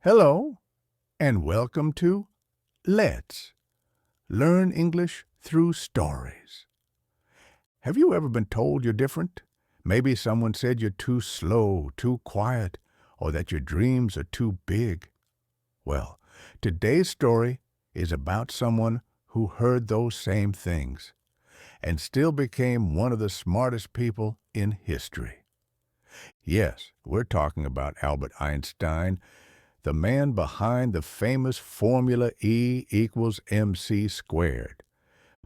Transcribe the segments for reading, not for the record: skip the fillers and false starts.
Hello, and welcome to Let's Learn English Through Stories. Have you ever been told you're different? Maybe someone said you're too slow, too quiet, or that your dreams are too big. Well, today's story is about someone who heard those same things and still became one of the smartest people in history. Yes, we're talking about Albert Einstein, the man behind the famous formula E equals mc squared.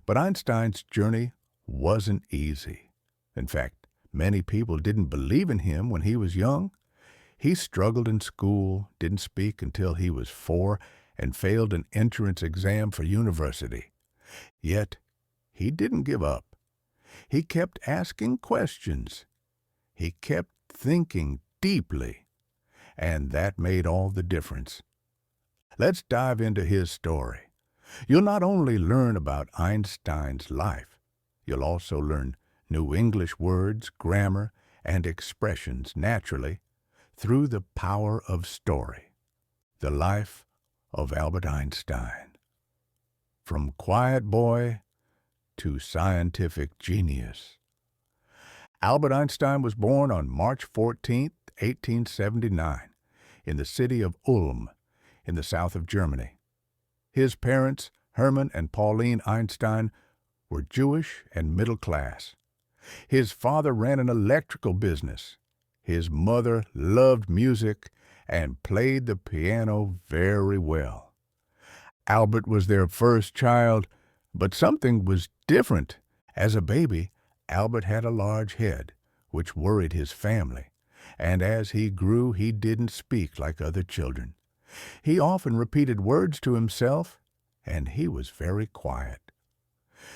But Einstein's journey wasn't easy. In fact, many people didn't believe in him when he was young. He struggled in school, didn't speak until he was 4, and failed an entrance exam for university. Yet, he didn't give up. He kept asking questions. He kept thinking deeply. And that made all the difference. Let's dive into his story. You'll not only learn about Einstein's life, you'll also learn new English words, grammar, and expressions naturally through the power of story. The life of Albert Einstein. From quiet boy to scientific genius. Albert Einstein was born on March 14, 1879, in the city of Ulm, in the south of Germany. His parents, Hermann and Pauline Einstein, were Jewish and middle class. His father ran an electrical business. His mother loved music and played the piano very well. Albert was their first child, but something was different. As a baby, Albert had a large head, which worried his family, and as he grew he didn't speak like other children. He often repeated words to himself, and he was very quiet.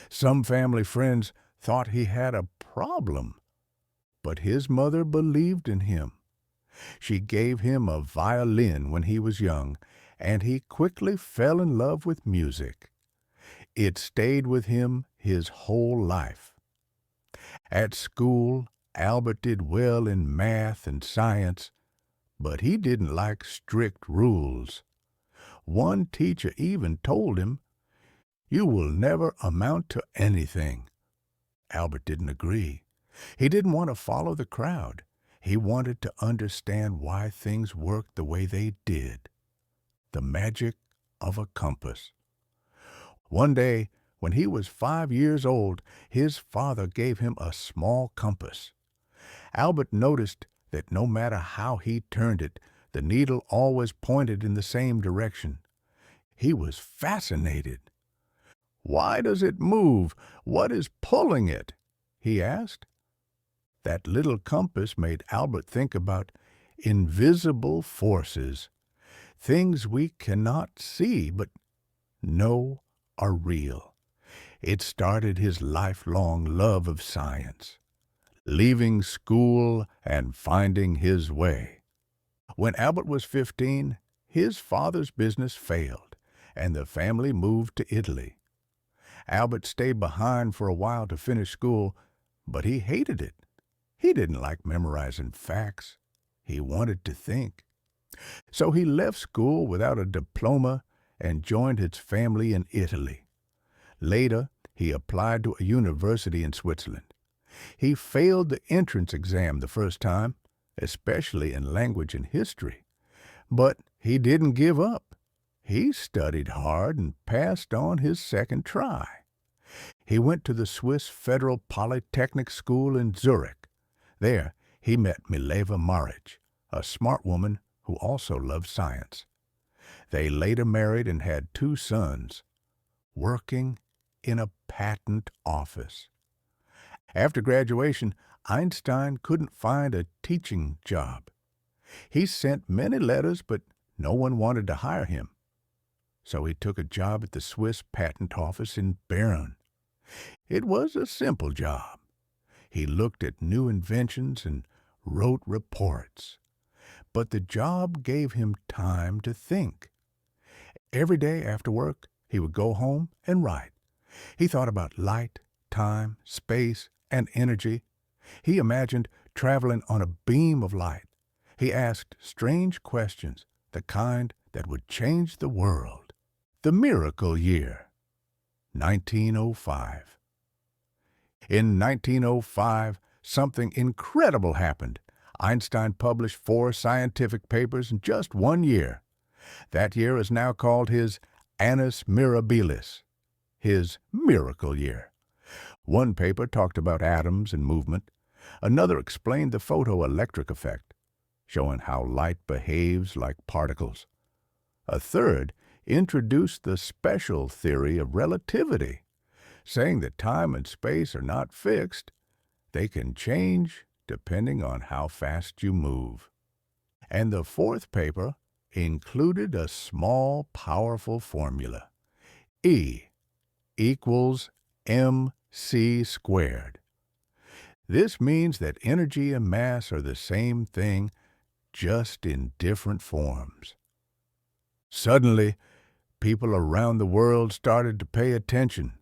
Some family friends thought he had a problem, but his mother believed in him. She gave him a violin when he was young, and he quickly fell in love with music. It stayed with him his whole life. At school, Albert did well in math and science, but he didn't like strict rules. One teacher even told him, "You will never amount to anything." Albert didn't agree. He didn't want to follow the crowd. He wanted to understand why things worked the way they did. The magic of a compass. One day, when he was 5 years old, his father gave him a small compass. Albert noticed that no matter how he turned it, the needle always pointed in the same direction. He was fascinated. "Why does it move? What is pulling it?" he asked. That little compass made Albert think about invisible forces, things we cannot see but know are real. It started his lifelong love of science, leaving school and finding his way. When Albert was 15, his father's business failed, and the family moved to Italy. Albert stayed behind for a while to finish school, but he hated it. He didn't like memorizing facts. He wanted to think. So he left school without a diploma and joined his family in Italy. Later, he applied to a university in Switzerland. He failed the entrance exam the first time, especially in language and history. But he didn't give up. He studied hard and passed on his second try. He went to the Swiss Federal Polytechnic School in Zurich. There, he met Mileva Maric, a smart woman who also loved science. They later married and had 2 sons, working in a patent office. After graduation, Einstein couldn't find a teaching job. He sent many letters, but no one wanted to hire him. So he took a job at the Swiss patent office in Bern. It was a simple job. He looked at new inventions and wrote reports. But the job gave him time to think. Every day after work, he would go home and write. He thought about light, time, space, and energy. He imagined traveling on a beam of light. He asked strange questions. the kind that would change the world. The miracle year, 1905. In 1905, something incredible happened. Einstein published 4 scientific papers in just 1 year. That year is now called his annus mirabilis, his miracle year. One paper talked about atoms and movement. Another explained the photoelectric effect, showing how light behaves like particles. A third introduced the special theory of relativity, saying that time and space are not fixed. They can change depending on how fast you move. And the fourth paper included a small, powerful formula. E equals mc squared. This means that energy and mass are the same thing, just in different forms. Suddenly, people around the world started to pay attention.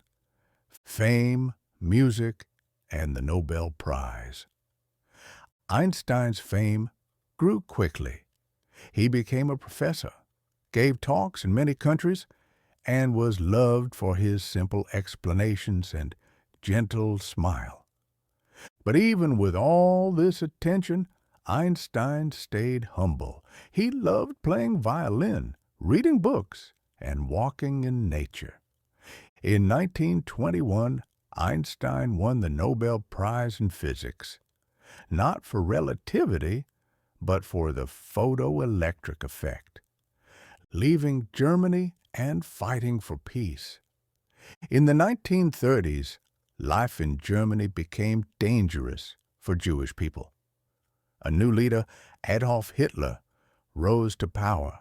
Fame, music, and the Nobel Prize. Einstein's fame grew quickly. He became a professor, gave talks in many countries, and was loved for his simple explanations and gentle smile. But even with all this attention, Einstein stayed humble. He loved playing violin, reading books, and walking in nature. In 1921, Einstein won the Nobel Prize in Physics, not for relativity, but for the photoelectric effect, leaving Germany and fighting for peace. In the 1930s, life in Germany became dangerous for Jewish people. A new leader, Adolf Hitler, rose to power.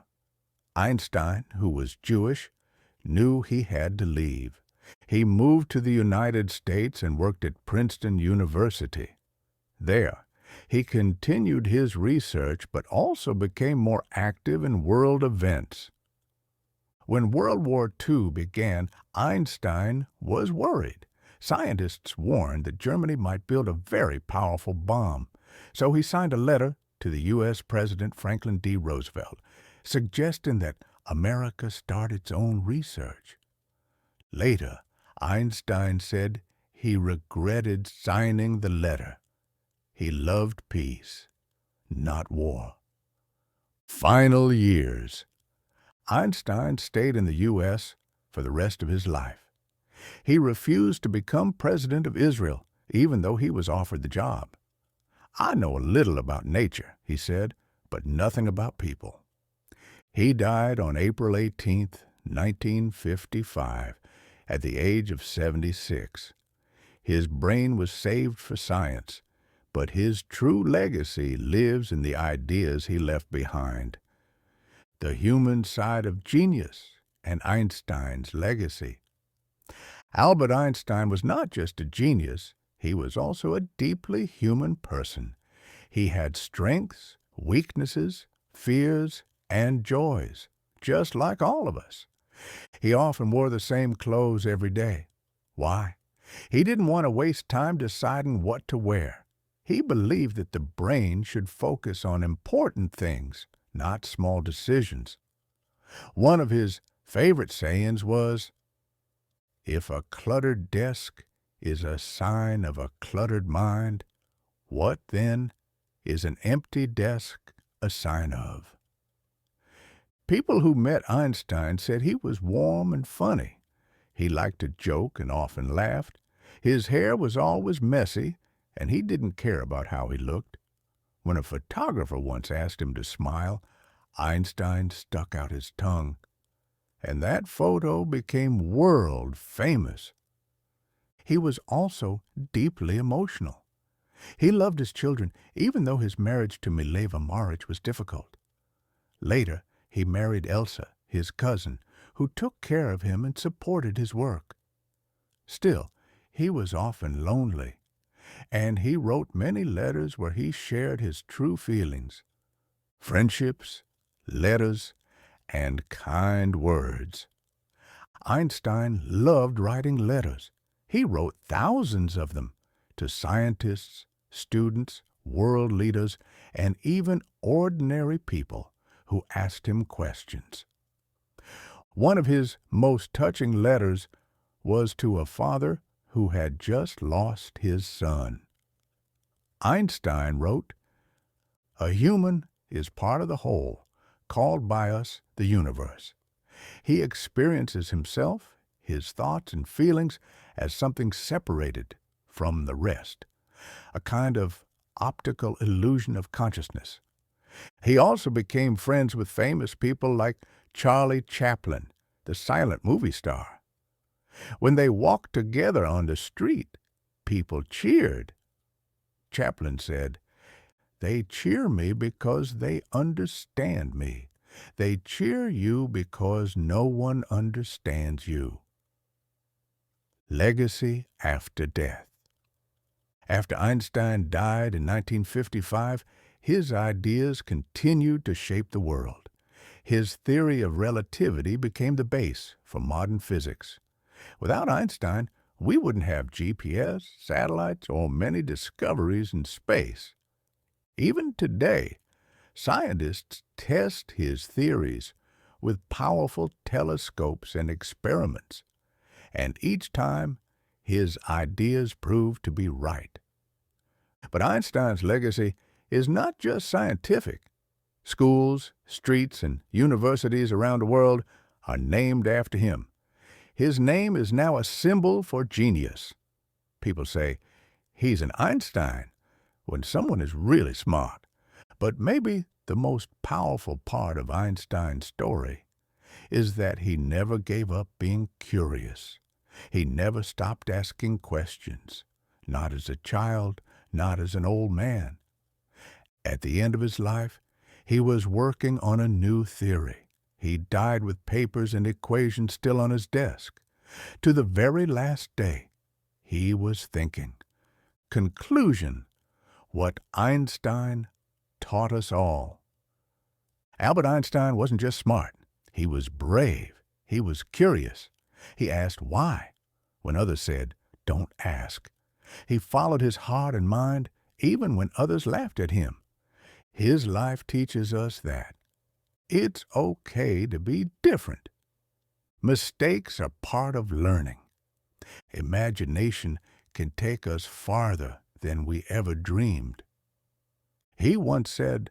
Einstein, who was Jewish, knew he had to leave. He moved to the United States and worked at Princeton University. There, he continued his research but also became more active in world events. When World War II began, Einstein was worried. Scientists warned that Germany might build a very powerful bomb, so he signed a letter to the U.S. President Franklin D. Roosevelt, suggesting that America start its own research. Later, Einstein said he regretted signing the letter. He loved peace, not war. Final years. Einstein stayed in the U.S. for the rest of his life. He refused to become president of Israel, even though he was offered the job. "I know a little about nature," he said, "but nothing about people." He died on April 18, 1955, at the age of 76. His brain was saved for science, but his true legacy lives in the ideas he left behind. The human side of genius and Einstein's legacy. Albert Einstein was not just a genius, he was also a deeply human person. He had strengths, weaknesses, fears, and joys, just like all of us. He often wore the same clothes every day. Why? He didn't want to waste time deciding what to wear. He believed that the brain should focus on important things, not small decisions. One of his favorite sayings was, "If a cluttered desk is a sign of a cluttered mind, what then is an empty desk a sign of?" People who met Einstein said he was warm and funny. He liked to joke and often laughed. His hair was always messy, and he didn't care about how he looked. When a photographer once asked him to smile, Einstein stuck out his tongue, and that photo became world famous. He was also deeply emotional. He loved his children, even though his marriage to Mileva Maric was difficult. Later, he married Elsa, his cousin, who took care of him and supported his work. Still, he was often lonely, and he wrote many letters where he shared his true feelings. Friendships, letters, and kind words. Einstein loved writing letters. He wrote thousands of them to scientists, students, world leaders, and even ordinary people who asked him questions. One of his most touching letters was to a father who had just lost his son. Einstein wrote, "A human is part of the whole, called by us the universe. He experiences himself, his thoughts and feelings, as something separated from the rest, a kind of optical illusion of consciousness. He also became friends with famous people like Charlie Chaplin, the silent movie star. When they walked together on the street, people cheered. Chaplin said, 'They cheer me because they understand me. They cheer you because no one understands you.'" Legacy after death. After Einstein died in 1955, his ideas continued to shape the world. His theory of relativity became the base for modern physics. Without Einstein, we wouldn't have GPS, satellites, or many discoveries in space. Even today, scientists test his theories with powerful telescopes and experiments, and each time his ideas prove to be right. But Einstein's legacy is not just scientific. Schools, streets, and universities around the world are named after him. His name is now a symbol for genius. People say, "He's an Einstein," when someone is really smart. But maybe the most powerful part of Einstein's story is that he never gave up being curious. He never stopped asking questions, not as a child, not as an old man. At the end of his life, he was working on a new theory. He died with papers and equations still on his desk. To the very last day, he was thinking. Conclusion: what Einstein taught us all. Albert Einstein wasn't just smart. He was brave. He was curious. He asked why, when others said, "Don't ask." He followed his heart and mind, even when others laughed at him. His life teaches us that it's okay to be different. Mistakes are part of learning. Imagination can take us farther than we ever dreamed. He once said,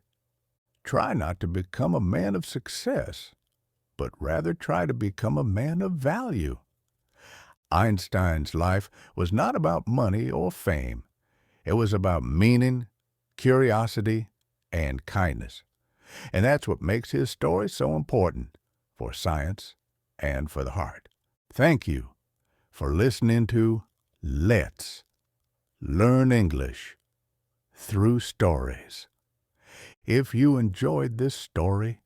"Try not to become a man of success, but rather try to become a man of value." Einstein's life was not about money or fame. It was about meaning, curiosity, and kindness. And that's what makes his story so important for science and for the heart. Thank you for listening to Let's Learn English Through Stories. If you enjoyed this story,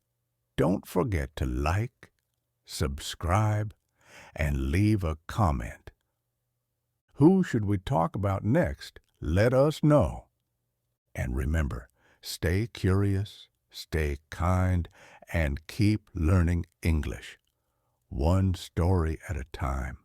don't forget to like, subscribe, and leave a comment. Who should we talk about next? Let us know. And remember, stay curious, stay kind, and keep learning English, one story at a time.